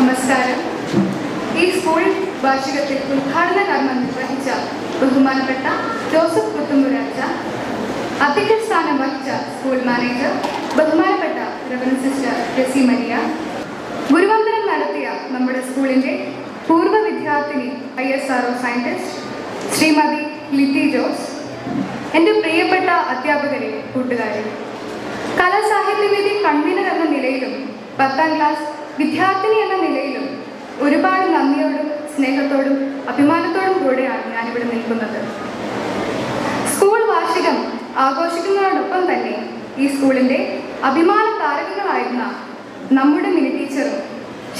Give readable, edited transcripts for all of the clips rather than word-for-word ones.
നമസ്കാരം. ഈ സ്കൂൾ വാർഷികത്തിൽ ഉദ്ഘാടന കർമ്മം നിർവഹിച്ച ബഹുമാനപ്പെട്ട ജോസഫ് പുത്തുമ്പുരാച്ച, അധ്യക്ഷ സ്ഥാനം വഹിച്ച സ്കൂൾ മാനേജർ ബഹുമാനപ്പെട്ട റവറൻഡ് സിസ്റ്റർ ജെസി മരിയ, ഗുരുവന്ദനം നടത്തിയ നമ്മുടെ സ്കൂളിൻ്റെ പൂർവ്വ വിദ്യാർത്ഥിനി ISRO സയൻറ്റിസ്റ്റ് ശ്രീമതി ലിറ്റി ജോസ്, എൻ്റെ പ്രിയപ്പെട്ട അധ്യാപകരെ, കൂട്ടുകാരെ, കലാസാഹിത്യവേദി കൺവീനർ എന്ന നിലയിലും 10ാം ക്ലാസ് വിദ്യാർത്ഥിനി എന്ന നിലയിലും ഒരുപാട് നന്ദിയോടും സ്നേഹത്തോടും അഭിമാനത്തോടും കൂടെയാണ് ഞാനിവിടെ നിൽക്കുന്നത്. സ്കൂൾ വാർഷികം ആഘോഷിക്കുന്നതോടൊപ്പം തന്നെ ഈ സ്കൂളിൻ്റെ അഭിമാന താരകങ്ങളായിരുന്ന നമ്മുടെ മിനി ടീച്ചറും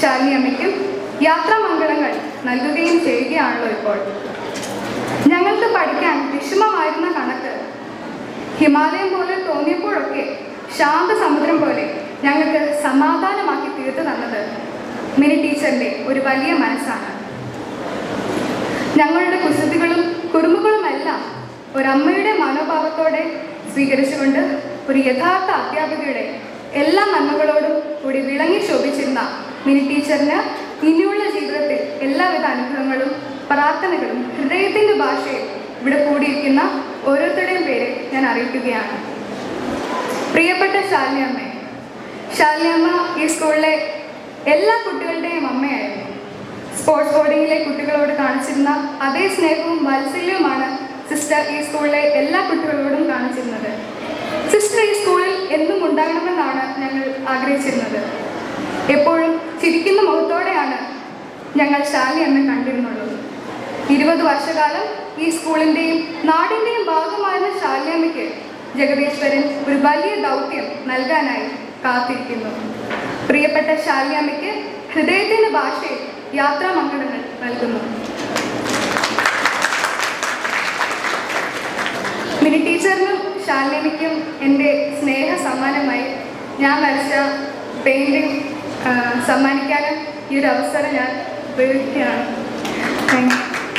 ശാലിനി അമ്മയ്ക്കും യാത്രാമംഗളങ്ങൾ നൽകുകയും ചെയ്യുകയാണല്ലോ ഇപ്പോൾ. ഞങ്ങൾക്ക് പഠിക്കാൻ വിഷമമായിരുന്ന കണക്ക് ഹിമാലയം പോലെ തോന്നിയപ്പോഴൊക്കെ ശാന്ത സമുദ്രം പോലെ ഞങ്ങൾക്ക് സമാധാനമാക്കി തീർത്തു തന്നത് മിനി ടീച്ചറിൻ്റെ ഒരു വലിയ മനസ്സാണ്. ഞങ്ങളുടെ കുസൃതികളും കുറുമ്പുകളുമെല്ലാം ഒരമ്മയുടെ മനോഭാവത്തോടെ സ്വീകരിച്ചുകൊണ്ട് ഒരു യഥാർത്ഥ അധ്യാപികയുടെ എല്ലാ നന്മകളോടും കൂടി വിളങ്ങി ശോഭിച്ചിരുന്ന മിനി ടീച്ചറിന് ഇനിയുള്ള ജീവിതത്തിൽ എല്ലാവിധ അനുഭവങ്ങളും പ്രാർത്ഥനകളും ഹൃദയത്തിൻ്റെ ഭാഷയിൽ ഇവിടെ കൂടിയിരിക്കുന്ന ഓരോരുത്തരുടെയും പേര് ഞാൻ അറിയിക്കുകയാണ്. പ്രിയപ്പെട്ട ശാലിനി അമ്മ, ശാലിനി അമ്മ ഈ സ്കൂളിലെ എല്ലാ കുട്ടികളുടെയും അമ്മയായിരുന്നു. സ്പോർട്സ് ബോർഡിങ്ങിലെ കുട്ടികളോട് കാണിച്ചിരുന്ന അതേ സ്നേഹവും വാത്സല്യവുമാണ് സിസ്റ്റർ ഈ സ്കൂളിലെ എല്ലാ കുട്ടികളോടും കാണിച്ചിരുന്നത്. സിസ്റ്റർ ഈ സ്കൂളിൽ എന്നും ഉണ്ടാകണമെന്നാണ് ഞങ്ങൾ ആഗ്രഹിച്ചിരുന്നത്. എപ്പോഴും ചിരിക്കുന്ന മുഖത്തോടെയാണ് ഞങ്ങൾ ശാലിനി അമ്മ കണ്ടിരുന്നുള്ളത്. 20 വർഷക്കാലം ഈ സ്കൂളിൻ്റെയും നാടിൻ്റെയും ഭാഗമായിരുന്ന ശാലിനി അമ്മയ്ക്ക് ജഗദീശ്വരൻ ഒരു വലിയ ദൗത്യം നൽകാനായി കാത്തിരിക്കുന്നു. പ്രിയപ്പെട്ട ശാലിനി അമ്മയ്ക്ക് ഹൃദയത്തിൻ്റെ ഭാഷയിൽ യാത്രാമംഗളങ്ങൾ നൽകുന്നു. മിനി ടീച്ചറിനും ശാലിനി അമ്മയ്ക്കും എൻ്റെ സ്നേഹ സമ്മാനമായി ഞാൻ വരച്ച പെയിൻറ്റിങ് സമ്മാനിക്കാനും ഈ ഒരു അവസരം ഞാൻ ഉപയോഗിക്കുകയാണ്. Thank you.